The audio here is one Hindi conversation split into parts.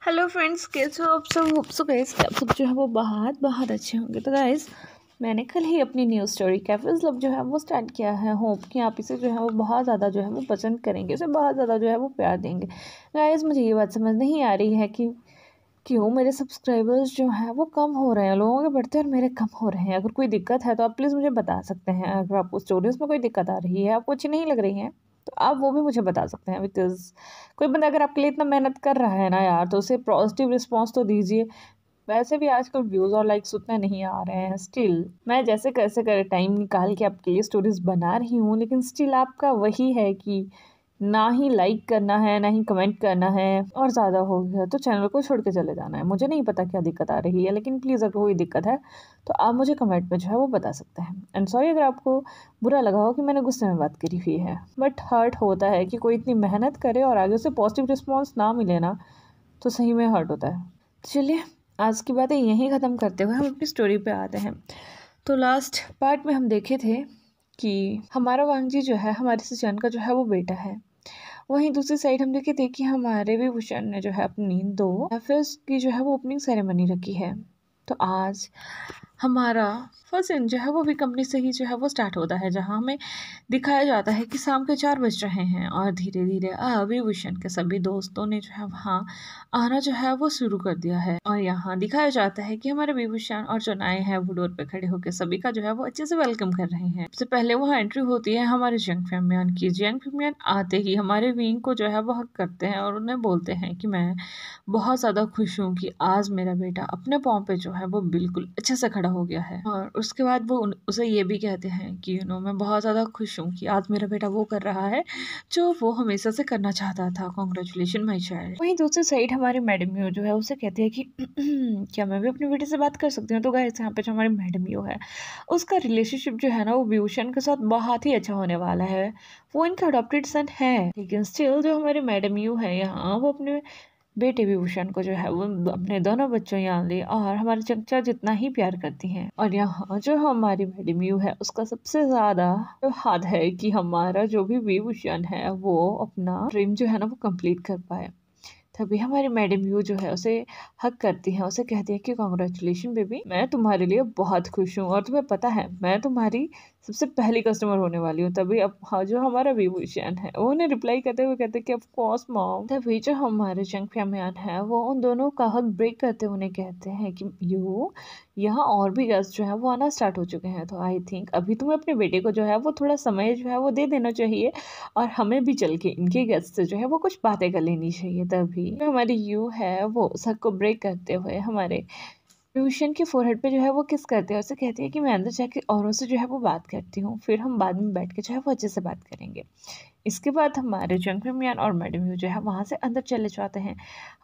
हेलो फ्रेंड्स, कैसे हो आप सब? होप सो गाइस आप सब जो है वो बहुत बहुत अच्छे होंगे। तो गाइस मैंने कल ही अपनी न्यू स्टोरी कैफेज लव जो है वो स्टार्ट किया है। होप कि आप इसे जो है वो बहुत ज़्यादा जो है वो पसंद करेंगे, इसे बहुत ज़्यादा जो है वो प्यार देंगे। गाइस मुझे ये बात समझ नहीं आ रही है कि क्यों मेरे सब्सक्राइबर्स जो हैं वो कम हो रहे हैं, लोगों के बढ़ते और मेरे कम हो रहे हैं। अगर कोई दिक्कत है तो आप प्लीज़ मुझे बता सकते हैं। अगर आपको स्टोरीज में कोई दिक्कत आ रही है, आपको अच्छी नहीं लग रही है, तो आप वो भी मुझे बता सकते हैं। बिकॉज कोई बंदा अगर आपके लिए इतना मेहनत कर रहा है ना यार, तो उसे पॉजिटिव रिस्पॉन्स तो दीजिए। वैसे भी आजकल व्यूज़ और लाइक्स उतने नहीं आ रहे हैं। स्टिल मैं जैसे कैसे करे टाइम निकाल के आपके लिए स्टोरीज बना रही हूँ, लेकिन स्टिल आपका वही है कि ना ही लाइक करना है, ना ही कमेंट करना है, और ज़्यादा हो गया तो चैनल को छोड़ के चले जाना है। मुझे नहीं पता क्या दिक्कत आ रही है, लेकिन प्लीज़ अगर कोई दिक्कत है तो आप मुझे कमेंट में जो है वो बता सकते हैं। एंड सॉरी अगर आपको बुरा लगा हो कि मैंने गुस्से में बात करी हुई है, बट हर्ट होता है कि कोई इतनी मेहनत करे और आगे से पॉजिटिव रिस्पॉन्स ना मिले ना, तो सही में हर्ट होता है। चलिए आज की बातें यहीं ख़त्म करते हुए हम अपनी स्टोरी पे आते हैं। तो लास्ट पार्ट में हम देखे थे कि हमारा वांगजी जो है हमारे सुजान का जो है वो बेटा है। वहीं दूसरी साइड हम देखे थे कि हमारे भी भूषण ने जो है अपनी 2 एफएस की जो है वो ओपनिंग सेरेमनी रखी है। तो आज हमारा फर्स्ट सीन जो है वो भी कंपनी से ही जो है वो स्टार्ट होता है, जहाँ हमें दिखाया जाता है कि शाम के 4 बज रहे हैं और धीरे धीरे विभूषण के सभी दोस्तों ने जो है वहाँ आना जो है वो शुरू कर दिया है। और यहाँ दिखाया जाता है कि हमारे विभूषण और जो नए हैं वो डोर पे खड़े होकर सभी का जो है वो अच्छे से वेलकम कर रहे हैं। सबसे पहले वहाँ एंट्री होती है हमारे जंग फेमियन की। जंग फेमियन आते ही हमारे विंग को जो है वो हक करते हैं और उन्हें बोलते हैं कि मैं बहुत ज़्यादा खुश हूँ कि आज मेरा बेटा अपने पाँव पे जो है वो बिल्कुल अच्छे से खड़ा हो गया है। और उसके बाद वो उसे ये भी कहते हैं कि मैं बहुत ज़्यादा खुश हूँ कि आज मेरा बेटा वो कर रहा है जो वो हमेशा से करना चाहता था। Congratulation my child. वहीं दूसरी साइड हमारी मैडम यू जो है उसे कहती है कि क्या मैं भी अपनी बेटी से बात कर सकती हूँ? तो गाइस यहाँ पे जो हमारी मैडम यू है उसका रिलेशनशिप जो है ना वो विभूषण के साथ बहुत ही अच्छा होने वाला है। वो इनका अडॉप्टेड सन है, लेकिन स्टिल जो हमारी मैडम यू है यहाँ वो अपने बेटे विभूषण को जो है वो अपने दोनों बच्चों यानी और हमारे चचा जितना ही प्यार करती हैं। और यहाँ जो हमारी मैडम यू है उसका सबसे ज़्यादा जो हाथ है कि हमारा जो भी विभूषण है वो अपना ड्रीम जो है ना वो कंप्लीट कर पाए। तभी हमारी मैडम यू जो है उसे हक करती है, उसे कहती है कि कॉन्ग्रेचुलेशन बेबी, मैं तुम्हारे लिए बहुत खुश हूँ और तुम्हें पता है मैं तुम्हारी सबसे पहली कस्टमर होने वाली हूँ। तभी अब जो हमारा विभूषण है वो उन्हें रिप्लाई करते हुए कहते हैं कि ऑफ कोर्स मॉम। तभी जो हमारे जंग फैमियन है वो उन दोनों का हक ब्रेक करते हुए उन्हें कहते हैं कि यू यहाँ और भी गेस्ट जो है वो आना स्टार्ट हो चुके हैं, तो आई थिंक अभी तुम्हें अपने बेटे को जो है वो थोड़ा समय जो है वो दे देना चाहिए और हमें भी चल के इनके गेस्ट से जो है वो कुछ बातें कर लेनी चाहिए। तभी जो हमारी यू है वो सबको ब्रेक करते हुए हमारे ट्यूशन के फोरहेड पे जो है वो किस करते हैं, उसे कहती है कि मैं अंदर जाके औरों से जो है वो बात करती हूँ, फिर हम बाद में बैठ के जो है वो अच्छे से बात करेंगे। इसके बाद हमारे जंग फैमियन और मैडम यू जो है वहाँ से अंदर चले जाते हैं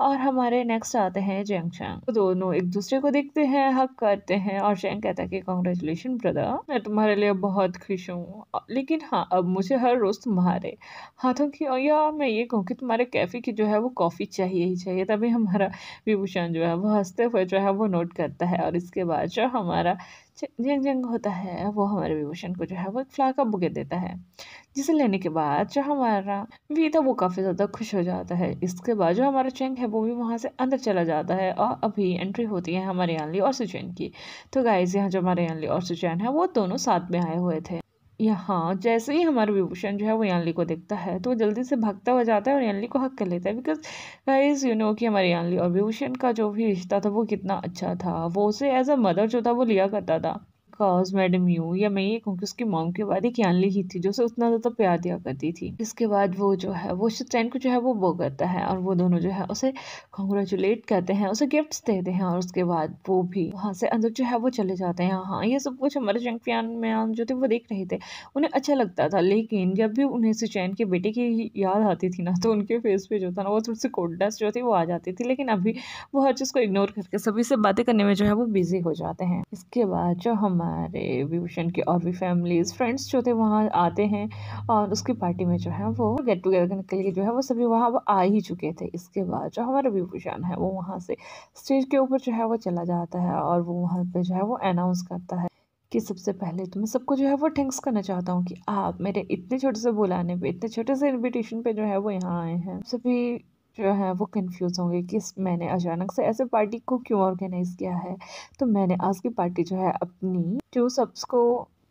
और हमारे नेक्स्ट आते हैं जंग चैंग। तो दोनों एक दूसरे को देखते हैं, हक करते हैं और चैंग कहता है कि कॉन्ग्रेचुलेशन ब्रदर, मैं तुम्हारे लिए बहुत खुश हूँ, लेकिन हाँ अब मुझे हर रोज़ तुम्हारे हाथों की, और या मैं ये कहूँ कि तुम्हारे कैफ़े की जो है वो कॉफ़ी चाहिए ही चाहिए। तभी हमारा विभूषण जो है वो हंसते हुए जो है वो नोट करता है और इसके बाद जो हमारा जंग जंग होता है वो हमारे विभूषण को जो है वो एक फ्लावर का बुके देता है, जिसे लेने के बाद जो हमारा वी था वो काफ़ी ज़्यादा खुश हो जाता है। इसके बाद जो हमारा चैंग है वो भी वहाँ से अंदर चला जाता है और अभी एंट्री होती है हमारे यानली और सुचैन की। तो गाइस यहाँ जो हमारे यानली और सुचैन है वो दोनों साथ में आए हुए थे। यहाँ जैसे ही हमारा विभूषण जो है वो यानली को देखता है तो वो जल्दी से भागता हुआ जाता है और यानली को हक कर लेता है। बिकॉज गाइस कि हमारे यानली और विभूषण का जो भी रिश्ता था वो कितना अच्छा था, वो उसे एज अ मदर जो था वो लिया करता था। बिकॉज मैडम यू या मैं ये कहूँ कि उसकी मॉम के बाद एक यानली ही थी जो उसे उतना ज़्यादा प्यार दिया करती थी। इसके बाद वो जो है वो सुचैन को जो है वो करता है और वो दोनों जो है उसे कॉन्ग्रेचुलेट करते हैं, उसे गिफ्ट्स देते हैं और उसके बाद वो भी वहाँ से अंदर जो है वो चले जाते हैं। हाँ ये सब कुछ हमारे जंग फैन में जो थे वो देख रहे थे, उन्हें अच्छा लगता था, लेकिन जब भी उन्हें सुचैन के बेटे की याद आती थी ना तो उनके फेस पे जो था ना वो थोड़ी सी कोल्डनेस जो थी वो आ जाती थी। लेकिन अभी वो हर चीज़ को इग्नोर करके सभी से बातें करने में जो है वो बिजी हो जाते हैं। इसके बाद जो हमारे विभूषण के और भी फैमिलीज फ्रेंड्स जो थे वहाँ आते हैं और उसकी पार्टी में जो है वो गेट टुगेदर करने के लिए जो है वो सभी वहाँ वो आ ही चुके थे। इसके बाद जो हमारा विभूषण है वो वहाँ से स्टेज के ऊपर जो है वो चला जाता है और वो वहाँ पे जो है वो अनाउंस करता है कि सबसे पहले तो मैं सबको जो है वो थैंक्स करना चाहता हूँ कि आप मेरे इतने छोटे से बुलाने पे, इतने छोटे से इनविटेशन पे जो है वो यहाँ आए हैं। सभी जो है वो कंफ्यूज होंगे कि मैंने अचानक से ऐसे पार्टी को क्यों ऑर्गेनाइज किया है। तो मैंने आज की पार्टी जो है अपनी टू सब्स को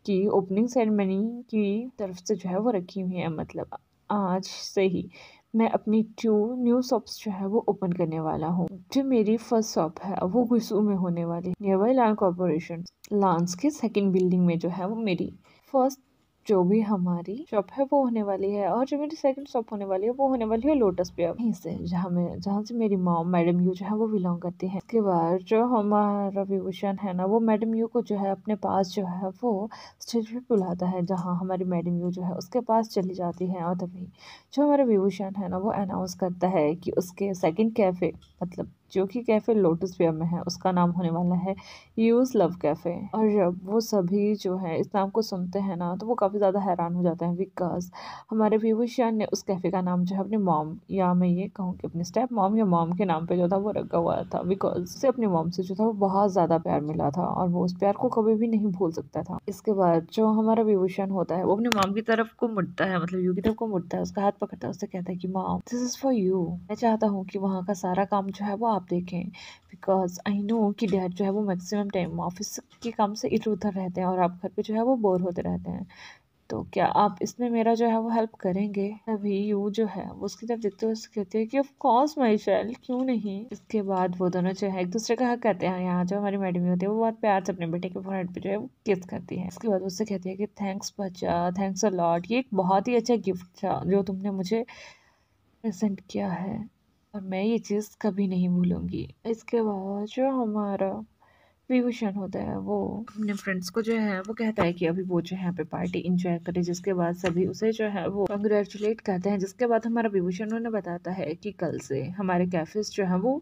की ओपनिंग सेरेमनी की तरफ से जो है वो रखी हुई है। मतलब आज से ही मैं अपनी टू न्यू शॉप्स जो है वो ओपन करने वाला हूँ। जो मेरी फर्स्ट शॉप है वो गुसू में होने वाली है, near by land corporation lance के सेकंड बिल्डिंग में जो है वो मेरी फर्स्ट जो भी हमारी शॉप है वो होने वाली है। और जो मेरी सेकंड शॉप होने वाली है वो होने वाली है लोटस पे, यहीं से जहाँ से मेरी मॉम मैडम यू जो है वो बिलोंग करती है। इसके बाद जो हमारा विभूषण है ना वो मैडम यू को जो है अपने पास जो है वो स्टेज पे बुलाता है, जहाँ हमारी मैडम यू जो है उसके पास चली जाती है। और तभी जो हमारा विभूषण है ना वो अनाउंस करता है कि उसके सेकंड कैफे, मतलब जो कि कैफे लोटस वेयर में है, उसका नाम होने वाला है यूज लव कैफे। और जब वो सभी जो है इस नाम को सुनते हैं ना तो वो काफ़ी ज़्यादा हैरान हो जाते हैं, बिकॉज हमारे विभूषण ने उस कैफ़े का नाम जो है अपनी मॉम, या मैं ये कहूँ कि अपनी स्टेप मॉम या मॉम के नाम पे जो था वो रखा हुआ था, बिकॉज उसे अपनी मॉम से जो था वो बहुत ज़्यादा प्यार मिला था और वो उस प्यार को कभी भी नहीं भूल सकता था। इसके बाद जो हमारा विभूषण होता है वो अपनी मॉम की तरफ को मुड़ता है, मतलब यू की तरफ को मुड़ता है, उसका हाथ पकड़ता है, उससे कहता है कि mom this is for you. मैं चाहता हूँ कि वहाँ का सारा काम जो है वो आप देखें, बिकॉज आई नो कि डैड जो है वो मैक्सिमम टाइम ऑफिस के काम से इधर उधर रहते हैं और आप घर पे जो है वो बोर होते रहते हैं। तो क्या आप इसमें मेरा जो है वो हेल्प करेंगे। अभी यू जो है वो उसकी तरफ देखते हुए उससे कहती है कि ऑफ कोर्स माई चाइल्ड, क्यों नहीं। इसके बाद वो दोनों जो है एक दूसरे का हक करते हैं। यहाँ जो हमारी मैडम होती है वो बहुत प्यार से अपने बेटे के फोरहेड पे जो है वो किस करती है। इसके बाद उससे कहती है कि थैंक्स बच्चा, थैंक्स अ लॉट, ये एक बहुत ही अच्छा गिफ्ट था जो तुमने मुझे प्रेजेंट किया है और मैं ये चीज़ कभी नहीं भूलूंगी। इसके बाद जो हमारा विभूषण होता है वो अपने फ्रेंड्स को जो है वो कहता है कि अभी वो जो है यहाँ पे पार्टी इंजॉय करे, जिसके बाद सभी उसे जो है वो कंग्रेचुलेट करते हैं। जिसके बाद हमारा विभूषण उन्हें बताता है कि कल से हमारे कैफेज जो है वो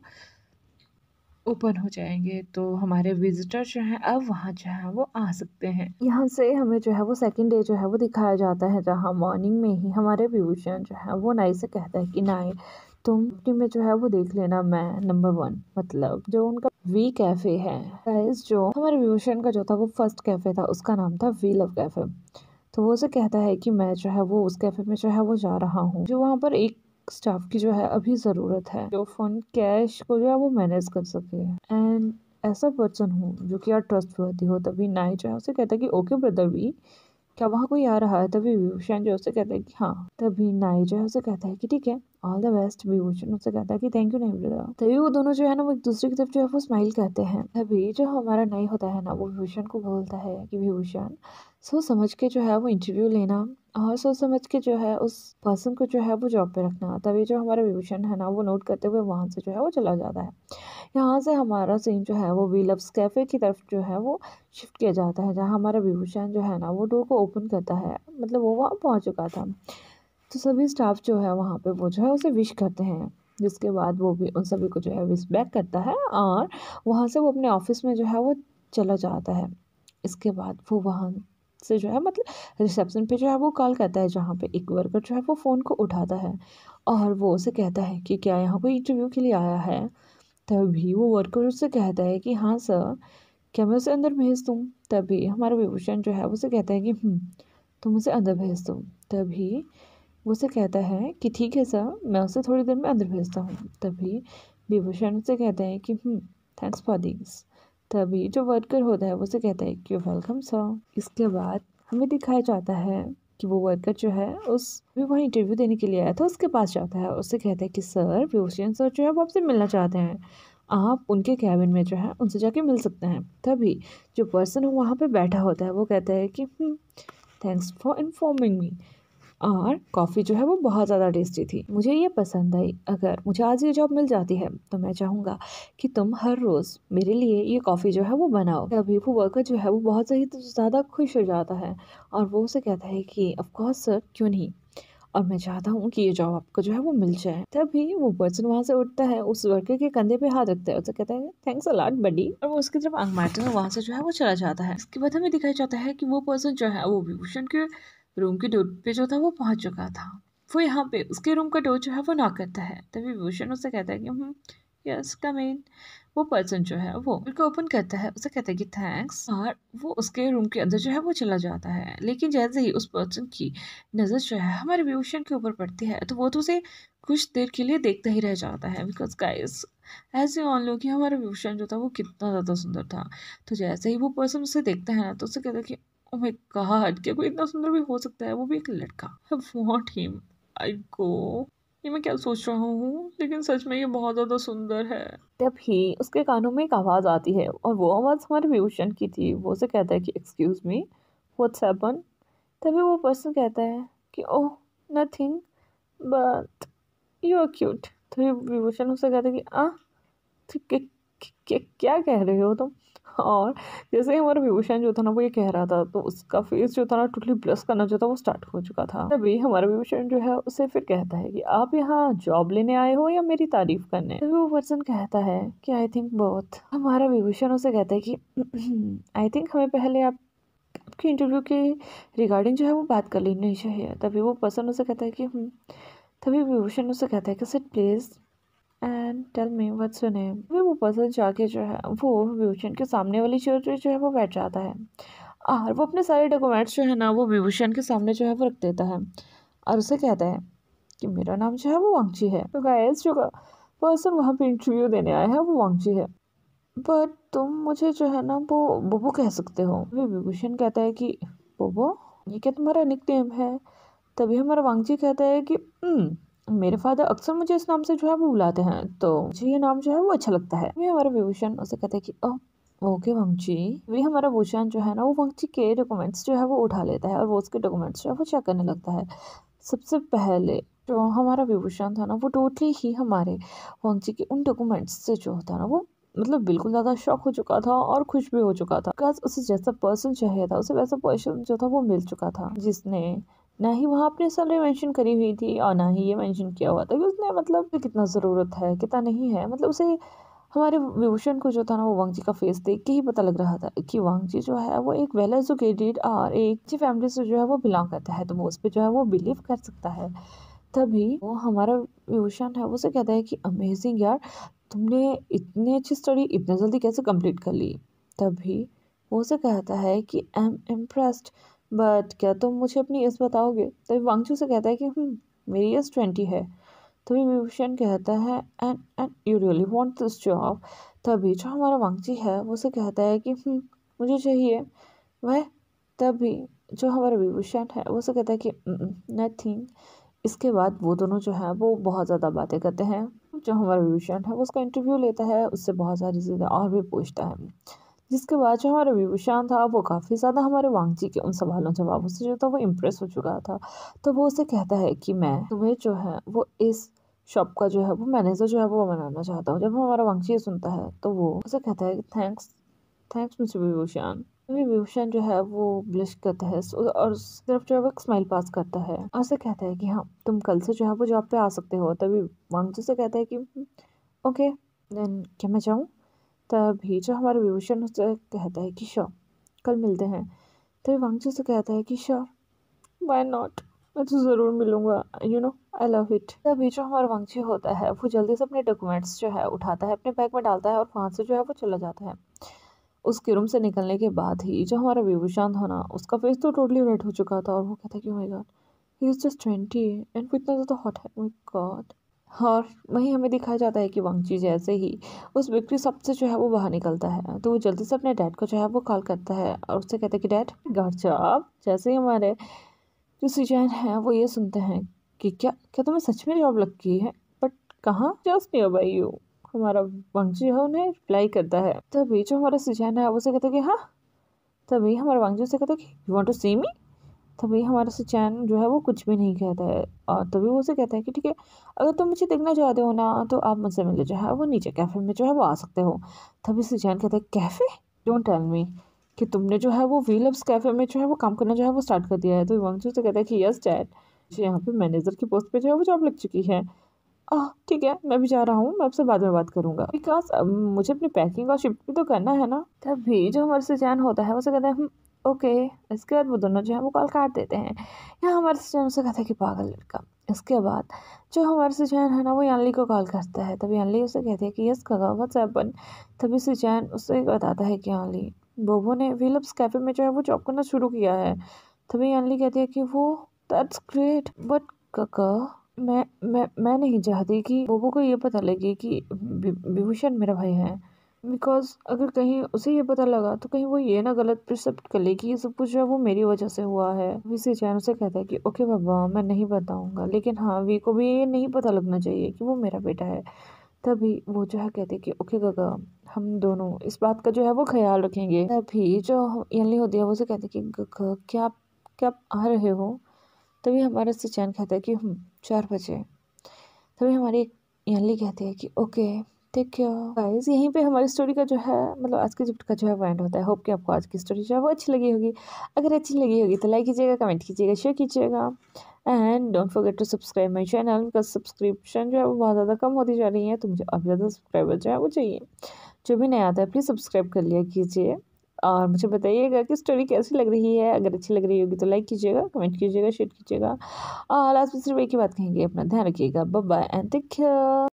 ओपन हो जाएंगे, तो हमारे विजिटर जो हैं अब वहाँ जो है वो आ सकते हैं। यहाँ से हमें जो है वो सेकंड डे जो है वो दिखाया जाता है, जहाँ मॉर्निंग में ही हमारे विभूषण जो है वो नाई से कहता है कि नाई तुम टीम में जो है वो देख लेना, मैं नंबर 1, मतलब जो उनका वी कैफे है गाइस, जो हमारे विभूषण का जो था वो फर्स्ट कैफे था उसका नाम था वी लव कैफे। तो वो उसे कहता है कि मैं जो है वो उस कैफे में जो है वो जा रहा हूँ, जो वहाँ पर एक स्टाफ की जो है अभी ज़रूरत है जो फंड कैश को जो है वो मैनेज कर सके, एंड ऐसा पर्सन हूँ जो कि यार ट्रस्टवर्दी हो। तभी नाई जो है उसे कहता है कि ओके ब्रदर वी, क्या वहाँ कोई आ रहा है। तभी विभूषण जो है उसे कहता है कि हाँ। तभी नाई जो है उसे कहता है कि ठीक है, ऑल द बेस्ट। विभूषण उसे कहता है कि थैंक यू नाई ब्रदर। तभी वो दोनों जो है ना वो एक दूसरे की तरफ जो है वो स्माइल करते हैं। तभी जो हमारा नाई होता है ना वो विभूषण को बोलता है कि विभूषण सोच समझ के जो है वो इंटरव्यू लेना और सोच समझ के जो है उस पर्सन को जो है वो जॉब पे रखना। तभी जो हमारा विभूषण है ना वो नोट करते हुए वहाँ से जो है वो चला जाता है। यहाँ से हमारा सीन जो है वो वी लव्स कैफ़े की तरफ जो है वो शिफ्ट किया जाता है, जहाँ हमारा विभूषण जो है ना वो डोर को ओपन करता है, मतलब वो वहाँ पहुँच चुका था। तो सभी स्टाफ जो है वहाँ पे वो जो है उसे विश करते हैं, जिसके बाद वो भी उन सभी को जो है विश बैक करता है और वहाँ से वो अपने ऑफिस में जो है वो चला जाता है। इसके बाद वो वहाँ से जो है मतलब रिसेप्शन पे जो है वो कॉल करता है, जहाँ पे एक वर्कर जो है वो फ़ोन को उठाता है और वो उसे कहता है कि क्या यहाँ कोई इंटरव्यू के लिए आया है। तभी वो वर्कर उससे कहता है कि हाँ सर, क्या मैं उसे अंदर भेज दूँ। तभी हमारा विभूषण जो है उसे कहता है कि तुम उसे अंदर भेज दो। तभी वो उसे कहता है कि ठीक है सर, मैं उसे थोड़ी देर में अंदर भेजता हूँ। तभी विभूषण उसे कहता है कि थैंक्स फॉर दिस। तभी जो वर्कर होता है वो उसे कहता है कि वेलकम सर। इसके बाद हमें दिखाया जाता है कि वो वर्कर जो है उस भी वहाँ इंटरव्यू देने के लिए आया था, उसके पास जाता है, उससे कहता है कि सर विभूषण सर जो है वो आपसे मिलना चाहते हैं, आप उनके कैबिन में जो है उनसे जाके मिल सकते हैं। तभी जो पर्सन वहाँ पे बैठा होता है वो कहता है कि थैंक्स फॉर इन्फॉर्मिंग मी, और कॉफ़ी जो है वो बहुत ज़्यादा टेस्टी थी, मुझे ये पसंद आई। अगर मुझे आज ये जॉब मिल जाती है तो मैं चाहूँगा कि तुम हर रोज़ मेरे लिए ये कॉफ़ी जो है वो बनाओ। तभी वो वर्कर जो है वो बहुत सही तो ज़्यादा खुश हो जाता है और वो उसे कहता है कि ऑफ कोर्स सर, क्यों नहीं, और मैं चाहता हूँ कि ये जॉब आपको जो है वो मिल जाए। तभी वो पर्सन वहाँ से उठता है, उस वर्कर के कंधे पे हाथ रखता है, उसे कहता है थैंक्स अ लॉट बडी, और वो उसकी तरफ आंख मारते हुए वहाँ से जो है वो चला जाता है। इसके बाद हमें दिखाया जाता है कि वो पर्सन जो है वो विभूषण के रूम के डोर पे जो था वो पहुंच चुका था। वो यहाँ पे उसके रूम का डोर जो है वो नॉक करता है। तभी विभूषण उससे कहता है कि यस कम इन। वो पर्सन जो है वो डोर को ओपन करता है, उसे कहता है कि थैंक्स, और वो उसके रूम के अंदर जो है वो चला जाता है। लेकिन जैसे ही उस पर्सन की नज़र जो है हमारे विभूषण के ऊपर पड़ती है तो वो तो उसे कुछ देर के लिए देखता ही रह जाता है। बिकॉज गाइस ऐसे ऑन लो कि हमारा विभूषण जो था वो कितना ज़्यादा सुंदर था। तो जैसे ही वो पर्सन उसे देखता है ना तो उसे कहता है कि ओ माय गॉड, क्या कोई इतना सुंदर भी हो सकता है, वो भी एक लड़का। आई वांट हिम, आई गो। ये मैं क्या सोच रहा हूँ, लेकिन सच में ये बहुत ज़्यादा सुंदर है। तभी उसके कानों में एक आवाज़ आती है और वो आवाज़ हमारे विभूषण की थी। वो उसे कहता है कि एक्सक्यूज मी, व्हाट्स हैपन। तभी वो पर्सन कहता है कि oh nothing, but you are cute. तभी विभूषण उसे कहता है कि तो क्या कह रहे हो तुम। और जैसे ही हमारा विभूषण जो था ना वो ये कह रहा था तो उसका फेस जो था ना टोटली ब्लश करना जो था वो स्टार्ट हो चुका था। तभी हमारा विभूषण जो है उसे फिर कहता है कि आप यहाँ जॉब लेने आए हो या मेरी तारीफ करने। तभी वो पर्सन कहता है कि आई थिंक बोथ। हमारा विभूषण उसे कहता है कि आई थिंक हमें पहले आपके इंटरव्यू के रिगार्डिंग जो है वो बात कर लेनी चाहिए। तभी वो पर्सन उसे कहता है कि तभी विभूषण उसे कहता है कि sit please and tell me what's your name. वो पर्सन जाके जो है वो विभूषण के सामने वाली चेयर पे जो है वो बैठ जाता है और वो अपने सारे डॉक्यूमेंट्स जो है ना वो विभूषण के सामने जो है वो रख देता है और उसे कहता है कि मेरा नाम जो है वो वांगची है। तो गाइस जो पर्सन वहाँ पे इंटरव्यू देने आया है वो वांगची है, बट तुम मुझे जो है ना वो बोबो कह सकते हो। वे विभूषण कहता है कि बोबो, ये क्या तुम्हारा निक नेम है। तभी हमारा वांगजी कहता है कि मेरे फादर अक्सर मुझे इस नाम से जो है वो बुलाते हैं तो मुझे ये नाम जो है वो अच्छा लगता है। ये हमारा विभूषण उसे कहता है कि ओके वांगजी। वे हमारा भूषण जो है ना वो वांगजी के डॉक्यूमेंट्स जो है वो उठा लेता है और वो उसके डॉक्यूमेंट्स जो है वो चेक करने लगता है। सबसे पहले जो हमारा विभूषण था ना वो टोटली ही हमारे वांगजी के उन डॉक्यूमेंट्स से जो था ना वो मतलब बिल्कुल ज़्यादा शॉक हो चुका था और खुश भी हो चुका था। बिकॉज उसे जैसा पर्सन चाहिए था उसे वैसा पर्सन जो था वो मिल चुका था, जिसने ना ही वहाँ अपनी सैलरी मेंशन करी हुई थी और ना ही ये मेंशन किया हुआ था कि उसने मतलब कितना ज़रूरत है कितना नहीं है। मतलब उसे हमारे विभूषण को जो था ना वो वांगजी का फेस देख के ही पता लग रहा था कि वांगजी जो है वो एक वेल एजुकेटेड और एक अच्छी फैमिली से जो है वो बिलोंग करता है, तो वो उस पर जो है वो बिलीव कर सकता है। तभी वो हमारा विभूषण है वो उसे कहता है कि अमेजिंग यार, तुमने इतनी अच्छी स्टडी इतने जल्दी कैसे कंप्लीट कर ली। तभी वो उसे कहता है कि आई एम इम्प्रेस्ड, बट क्या तुम मुझे अपनी एज बताओगे। तभी वांगचू से कहता है कि मेरी एज 20 है। तभी विभूषण कहता है and you really want this job. तभी जो हमारा वांगची है वो उसे कहता है कि मुझे चाहिए वह। तभी जो हमारा विभूषण है वो उसे कहता है कि नथिंग। इसके बाद वो दोनों जो है वो बहुत ज़्यादा बातें करते हैं। जो हमारा विभूषण है वो उसका इंटरव्यू लेता है, उससे बहुत सारी चीज़ें और भी पूछता है। जिसके बाद जो हमारा विभूषण था वो काफ़ी ज़्यादा हमारे वांगजी के उन सवालों जवाबों से जो था वो इम्प्रेस हो चुका था। तो वो उसे कहता है कि मैं तुम्हें जो है वो इस शॉप का जो है वो मैनेजर जो है वो बनाना चाहता हूँ। जब हमारा वांगजी ये सुनता है तो वो उसे कहता है कि थैंक्स थैंक्स मिस्टर विभूषण। तभी विभूषण जो है वो ब्लिश करता है और सिर्फ जो है वो एक स्माइल पास करता है और उसे कहता है कि हाँ तुम कल से जो है वो जॉब पे आ सकते हो। तभी वांगजी से कहता है कि ओके देन क्या मैं जाऊँ। तभी जो हमारा विभूषण उससे कहता है कि श्योर कल मिलते हैं। तभी वांगजी से कहता है कि श्योर व्हाई नॉट, मैं तो ज़रूर मिलूंगा, you know I love it. तभी जो हमारा वांगजी होता है वो जल्दी से अपने डॉक्यूमेंट्स जो है उठाता है, अपने बैग में डालता है और वहाँ से जो है वो चला जाता है। उसके रूम से निकलने के बाद ही जो हमारा विभूषण था ना उसका फेस तो टोटली रेड हो चुका था और वो कहता है कि oh my God he is just 20 and वो इतना ज़्यादा हॉट है, ओह माय गॉड। और वहीं हमें दिखाया जाता है कि वांगची जैसे ही उस विक्ट्री शॉप से जो है वो बाहर निकलता है तो वो जल्दी से अपने डैड को जो है वो कॉल करता है और उससे कहता है कि डैड गॉट जॉब। जैसे ही हमारे जो सीजन है वो ये सुनते हैं कि क्या क्या तुम्हें सच में जॉब लग गई है, बट कहाँ, जस्ट नियर बाई यू। हमारा वांगजी है उन्हें रिप्लाई करता है। तभी जो हमारा सीजन है वो से कहता है कि हाँ। तभी हमारा वांगजी से कहता है कि यू वांट टू सी मी। तभी हमारा सुचैन जो है वो कुछ भी नहीं कहता है और तभी वो उसे कहता है कि ठीक है अगर तुम मुझे देखना चाहते हो ना तो आप मुझसे मिले जो है वो नीचे कैफ़े में जो है वो आ सकते हो। तभी सुचैन कहता है कैफ़े, डोंट टेल मी कि तुमने जो है वो वी लव्स कैफ़े में जो है वो काम करना जो है वो स्टार्ट कर दिया है। तो वांगचू से कहता है कि यस डैड, मुझे यहाँ पे मैनेजर की पोस्ट पे जो है वो जॉब लग चुकी है। ठीक है मैं भी जा रहा हूँ, मैं आपसे बाद में बात करूंगा बिकॉज मुझे अपनी पैकिंग और शिफ्ट भी तो करना है ना। तभी जो हमारे सुचैन होता है वो से कहता है ओके। इसके बाद वो दोनों जो है वो कॉल काट देते हैं। यहाँ हमारे सुजैन उसे कहता है कि पागल लड़का। इसके बाद जो हमारे सुजैन है ना वो यानली को कॉल करता है। तभी यानली उसे कहती है कि यस काका व्हाट्स हैपन। तभी सुजैन उसे बताता है कि यानली बोबो ने विलप्स कैफे में जो है वो जॉब करना शुरू किया है। तभी यानली कहती है कि वो दैट्स ग्रेट बट काका मैं नहीं चाहती कि बोबो को ये पता लगे कि विभूषण मेरा भाई है। बिकॉज अगर कहीं उसे ये पता लगा तो कहीं वो ये ना गलत परसेप्ट कर ले कि ये सब कुछ जो है वो मेरी वजह से हुआ है। वी चैन उसे कहता है कि ओके बाबा मैं नहीं बताऊंगा, लेकिन हाँ वी को भी ये नहीं पता लगना चाहिए कि वो मेरा बेटा है। तभी वो जो है कहते हैं कि ओके काका हम दोनों इस बात का जो है वो ख्याल रखेंगे। तभी जो यनली होती है वो उसे कहते हैं कि काका क्या आप आ रहे हो। तभी हमारा चैन कहता है कि 4 बजे। तभी हमारी यनली कहती है कि ओके टेक केयर गाइस। यहीं पे हमारी स्टोरी का जो है मतलब आज के चैप्टर का जो है वो एंड होता है। होप कि आपको आज की स्टोरी जो है वो अच्छी लगी होगी। अगर अच्छी लगी होगी तो लाइक कीजिएगा, कमेंट कीजिएगा, शेयर कीजिएगा and don't forget to subscribe my channel because subscription जो है वो बहुत ज़्यादा कम होती जा रही है, तो मुझे और ज़्यादा सब्सक्राइबर जो है वो चाहिए। जो भी नया आता है प्लीज़ सब्सक्राइब कर लिया कीजिए और मुझे बताइएगा कि स्टोरी कैसी लग रही है। अगर अच्छी लग रही होगी तो लाइक कीजिएगा, कमेंट कीजिएगा, शेयर कीजिएगा और लास्ट में सिर्फ एक ही बात कहेंगे, अपना ध्यान रखिएगा। Bye bye and take care.